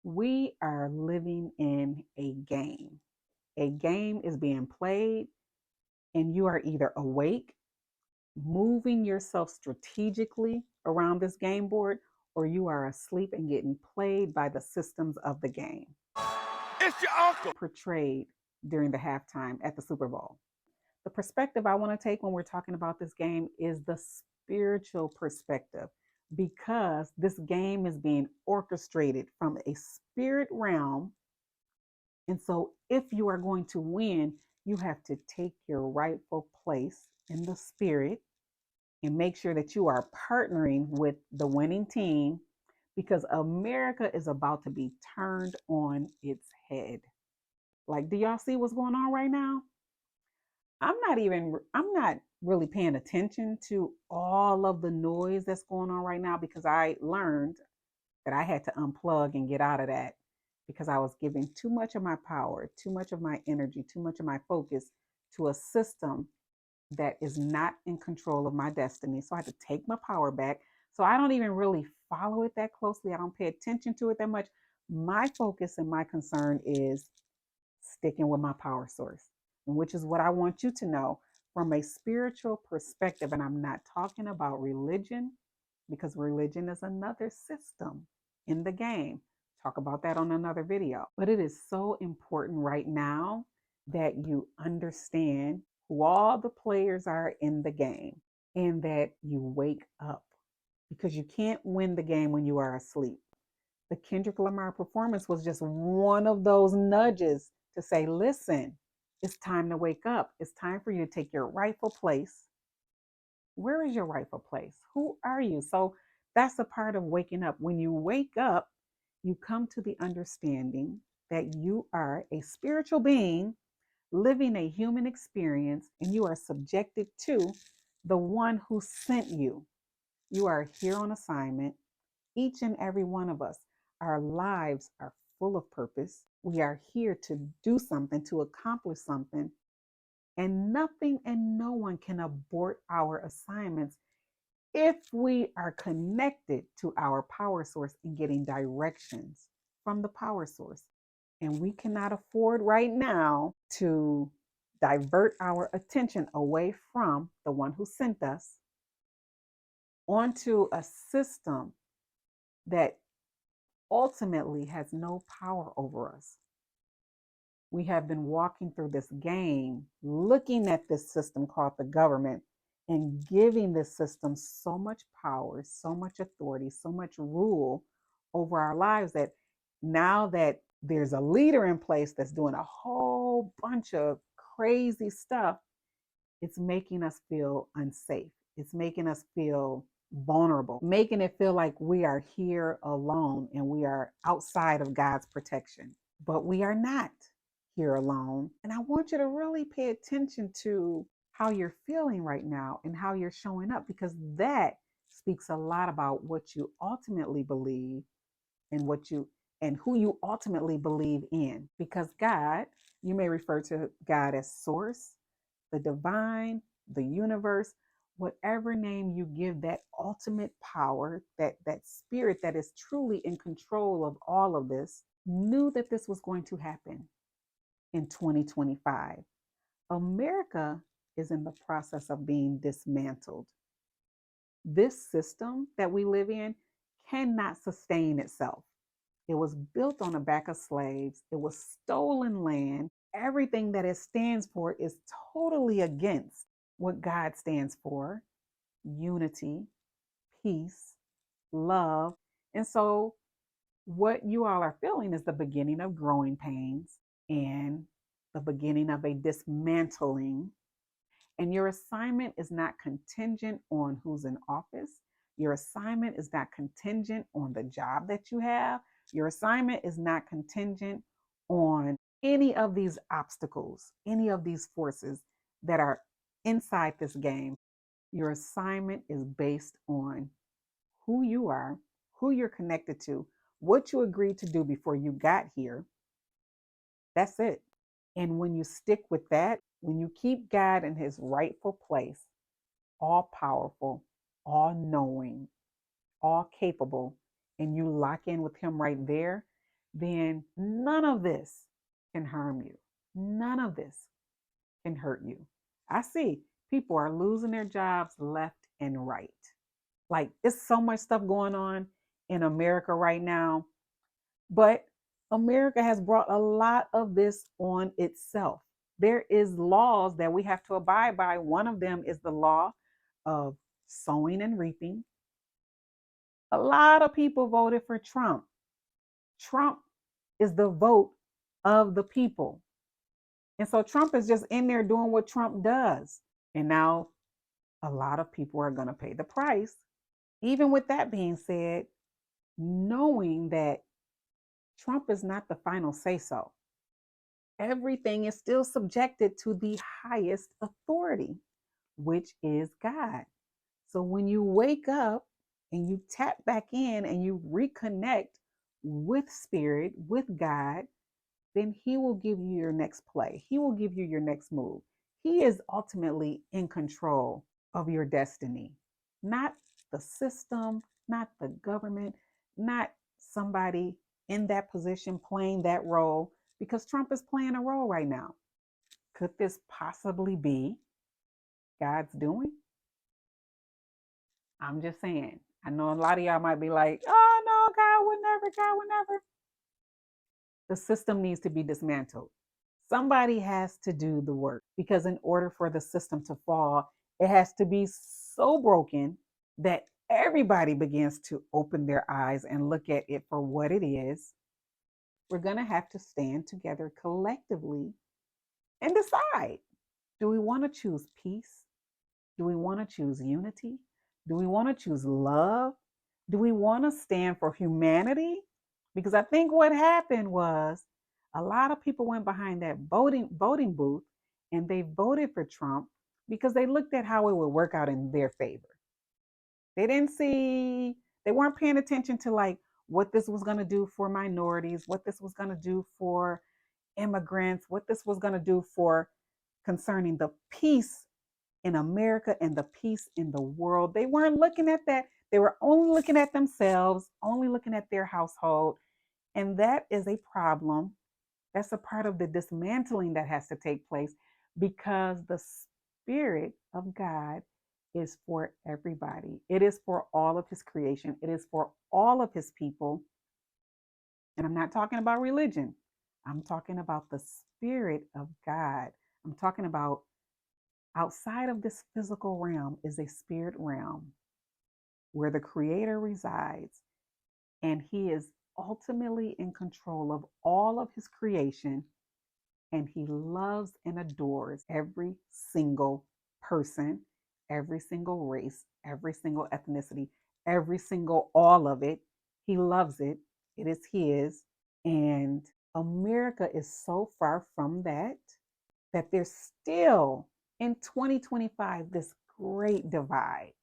We are living in a game. A game is being played, and you are either awake, moving yourself strategically around this game board, or you are asleep and getting played by the systems of the game. It's your uncle. Portrayed during the halftime at the Super Bowl. The perspective I want to take when we're talking about this game is the spiritual perspective, because this game is being orchestrated from a spirit realm. And so, if you are going to win, you have to take your rightful place in the spirit and make sure that you are partnering with the winning team, because America is about to be turned on its head. Like, do y'all see what's going on right now? I'm not really paying attention to all of the noise that's going on right now, because I learned that I had to unplug and get out of that, because I was giving too much of my power, too much of my energy, too much of my focus to a system that is not in control of my destiny. So I had to take my power back. So I don't even really follow it that closely. I don't pay attention to it that much. My focus and my concern is sticking with my power source, and which is what I want you to know from a spiritual perspective. And I'm not talking about religion, because religion is another system in the game. Talk about that on another video. But it is so important right now that you understand who all the players are in the game, and that you wake up, because you can't win the game when you are asleep. The Kendrick Lamar performance was just one of those nudges to say, listen, it's time to wake up. It's time for you to take your rightful place. Where is your rightful place? Who are you? So that's a part of waking up. When you wake up, you come to the understanding that you are a spiritual being living a human experience, and you are subjected to the one who sent you. You are here on assignment. Each and every one of us, our lives are full of purpose. We are here to do something, to accomplish something, and nothing and no one can abort our assignments if we are connected to our power source and getting directions from the power source. And we cannot afford right now to divert our attention away from the one who sent us onto a system that ultimately has no power over us. We have been walking through this game, looking at this system called the government, and giving this system so much power, so much authority, so much rule over our lives, that now that there's a leader in place that's doing a whole bunch of crazy stuff, it's making us feel unsafe. It's making us feel vulnerable, making it feel like we are here alone and we are outside of God's protection. But we are not here alone. And I want you to really pay attention to how you're feeling right now and how you're showing up, because that speaks a lot about what you ultimately believe, and what you and who you ultimately believe in. Because God, you may refer to God as source, the divine, the universe, whatever name you give that ultimate power, that spirit that is truly in control of all of this, knew that this was going to happen in 2025. America is in the process of being dismantled. This system that we live in cannot sustain itself. It was built on the back of slaves. It was stolen land. Everything that it stands for is totally against what God stands for: unity, peace, love. And so, what you all are feeling is the beginning of growing pains and the beginning of a dismantling. And your assignment is not contingent on who's in office. Your assignment is not contingent on the job that you have. Your assignment is not contingent on any of these obstacles, any of these forces that are inside this game. Your assignment is based on who you are, who you're connected to, what you agreed to do before you got here. That's it. And when you stick with that, when you keep God in his rightful place, all powerful, all knowing, all capable, and you lock in with him right there, then none of this can harm you. None of this can hurt you. I see people are losing their jobs left and right. Like, it's so much stuff going on in America right now, but America has brought a lot of this on itself. There is laws that we have to abide by. One of them is the law of sowing and reaping. A lot of people voted for Trump. Trump is the vote of the people. And so Trump is just in there doing what Trump does. And now a lot of people are going to pay the price. Even with that being said, knowing that Trump is not the final say so, everything is still subjected to the highest authority, which is God. So when you wake up and you tap back in and you reconnect with spirit, with God, then he will give you your next play. He will give you your next move. He is ultimately in control of your destiny, not the system, not the government, not somebody in that position playing that role, because Trump is playing a role right now. Could this possibly be God's doing? I'm just saying. I know a lot of y'all might be like, oh no, God would never, God would never. The system needs to be dismantled. Somebody has to do the work, because in order for the system to fall, it has to be so broken that everybody begins to open their eyes and look at it for what it is. We're going to have to stand together collectively and decide, do we want to choose peace? Do we want to choose unity? Do we want to choose love? Do we want to stand for humanity? Because I think what happened was a lot of people went behind that voting booth and they voted for Trump because they looked at how it would work out in their favor. They didn't see, they weren't paying attention to like what this was going to do for minorities, what this was going to do for immigrants, what this was going to do for concerning the peace in America and the peace in the world. They weren't looking at that. They were only looking at themselves, only looking at their household. And that is a problem. That's a part of the dismantling that has to take place, because the Spirit of God is for everybody. It is for all of his creation. It is for all of his people. And I'm not talking about religion. I'm talking about the Spirit of God. I'm talking about outside of this physical realm is a spirit realm where the Creator resides, and he is ultimately in control of all of his creation, and he loves and adores every single person, every single race, every single ethnicity, every single all of it. He loves it. It is his. And America is so far from that that there's still in 2025 this great divide,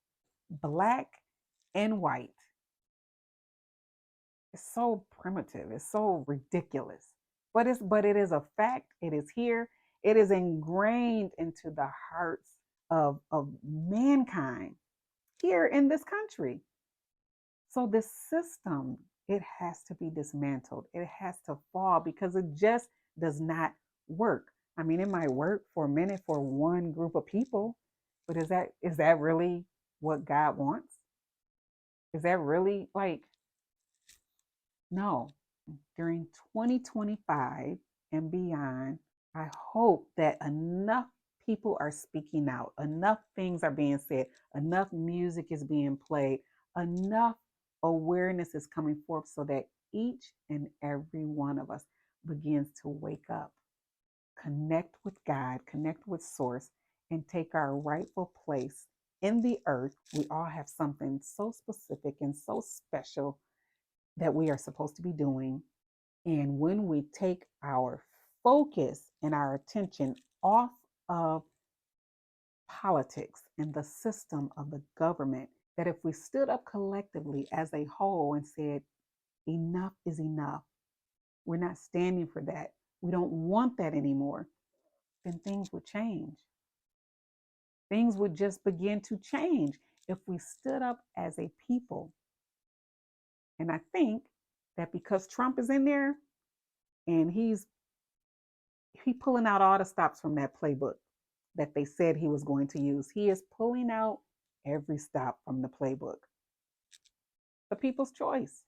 black and white. It's so primitive, it's so ridiculous, but it is a fact. It is here. It is ingrained into the hearts of mankind here in this country. So this system, it has to be dismantled. It has to fall, because it just does not work. I mean, it might work for a minute for one group of people, but is that really what God wants? Is that really like, no. During 2025 and beyond, I hope that enough people are speaking out, enough things are being said, enough music is being played, enough awareness is coming forth so that each and every one of us begins to wake up, connect with God, connect with Source, and take our rightful place in the earth. We all have something so specific and so special that we are supposed to be doing. And when we take our focus and our attention off of politics and the system of the government, that if we stood up collectively as a whole and said, enough is enough, we're not standing for that, we don't want that anymore, then things would change. Things would just begin to change if we stood up as a people. And I think that because Trump is in there and he pulling out all the stops from that playbook that they said he was going to use. He is pulling out every stop from the playbook. The people's choice.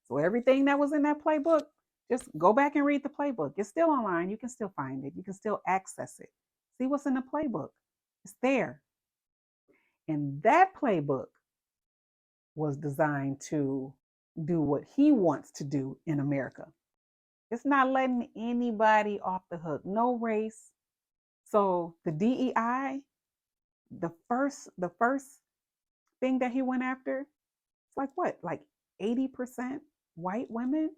So everything that was in that playbook, just go back and read the playbook. It's still online. You can still find it. You can still access it. See what's in the playbook. It's there. And that playbook was designed to do what he wants to do in America. It's not letting anybody off the hook. No race. So the DEI, the first thing that he went after, it's like what? Like 80% white women?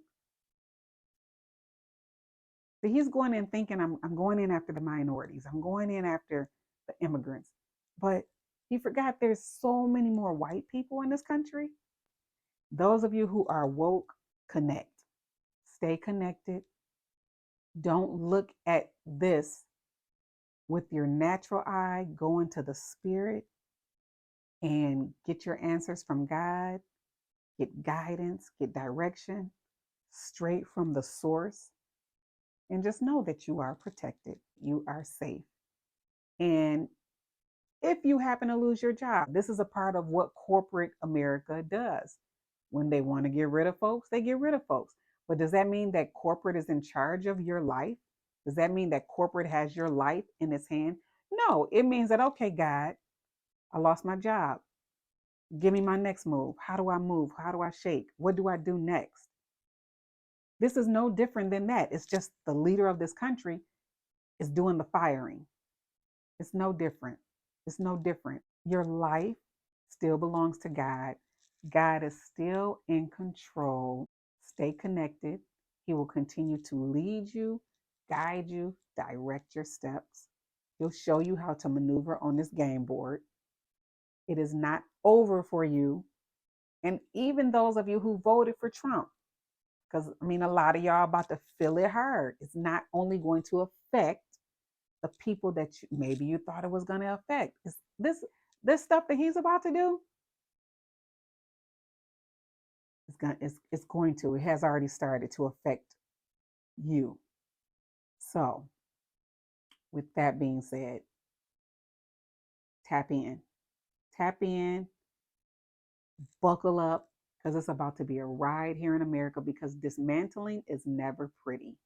So he's going in thinking, I'm going in after the minorities. I'm going in after the immigrants. But he forgot there's so many more white people in this country. Those of you who are woke, connect. Stay connected. Don't look at this with your natural eye. Go into the spirit and get your answers from God. Get guidance, get direction straight from the source. And just know that you are protected. You are safe. And if you happen to lose your job, this is a part of what corporate America does. When they want to get rid of folks, they get rid of folks. But does that mean that corporate is in charge of your life? Does that mean that corporate has your life in its hand? No, it means that, okay, God, I lost my job. Give me my next move. How do I move? How do I shake? What do I do next? This is no different than that. It's just the leader of this country is doing the firing. It's no different. It's no different. Your life still belongs to God. God is still in control. Stay connected. He will continue to lead you, guide you, direct your steps. He'll show you how to maneuver on this game board. It is not over for you. And even those of you who voted for Trump, because I mean, a lot of y'all about to feel it hard. It's not only going to affect the people that maybe you thought it was going to affect. It's this stuff that he's about to do. It's going to. It has already started to affect you. So, with that being said, tap in, tap in, buckle up, because it's about to be a ride here in America. Because dismantling is never pretty.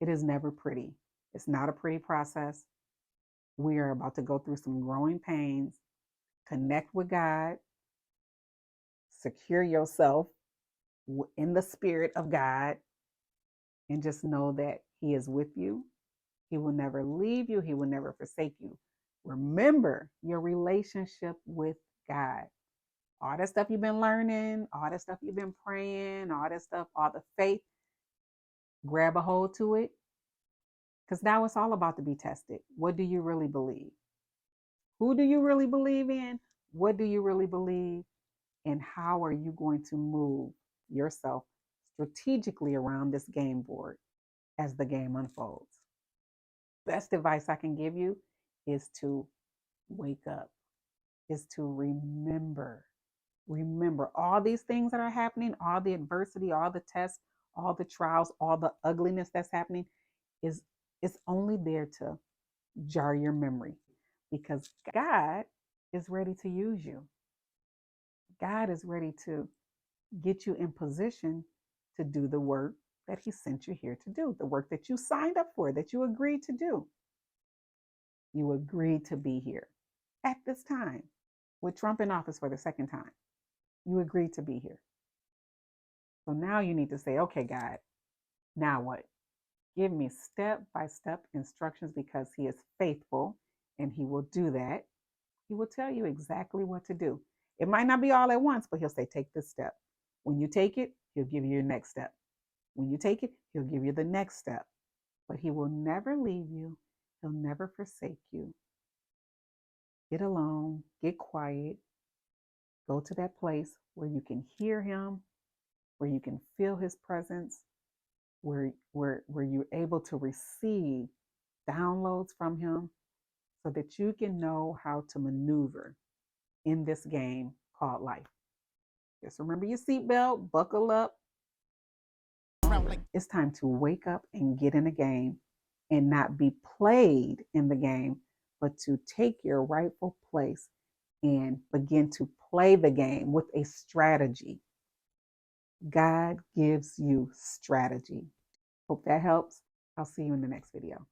It is never pretty. It's not a pretty process. We are about to go through some growing pains. Connect with God, secure yourself in the spirit of God, and just know that He is with you. He will never leave you, He will never forsake you. Remember your relationship with God. All that stuff you've been learning, all that stuff you've been praying, all that stuff, all the faith, grab a hold to it. Because now it's all about to be tested. What do you really believe? Who do you really believe in? What do you really believe? And how are you going to move yourself strategically around this game board as the game unfolds? Best advice I can give you is to wake up, is to remember. Remember all these things that are happening, all the adversity, all the tests, all the trials, all the ugliness that's happening is it's only there to jar your memory, because God is ready to use you. God is ready to get you in position to do the work that He sent you here to do, the work that you signed up for, that you agreed to do. You agreed to be here at this time with Trump in office for the second time. You agreed to be here. So now you need to say, okay, God, now what? Give me step by step instructions, because He is faithful and He will do that. He will tell you exactly what to do. It might not be all at once, but He'll say, take this step. When you take it, He'll give you your next step. When you take it, He'll give you the next step. But He will never leave you. He'll never forsake you. Get alone, get quiet, go to that place where you can hear Him, where you can feel His presence, where you're able to receive downloads from Him, so that you can know how to maneuver in this game called life. Just remember your seatbelt, buckle up, around like It's time to wake up and get in the game and not be played in the game, but to take your rightful place and begin to play the game with a strategy. God gives you strategy. Hope that helps. I'll see you in the next video.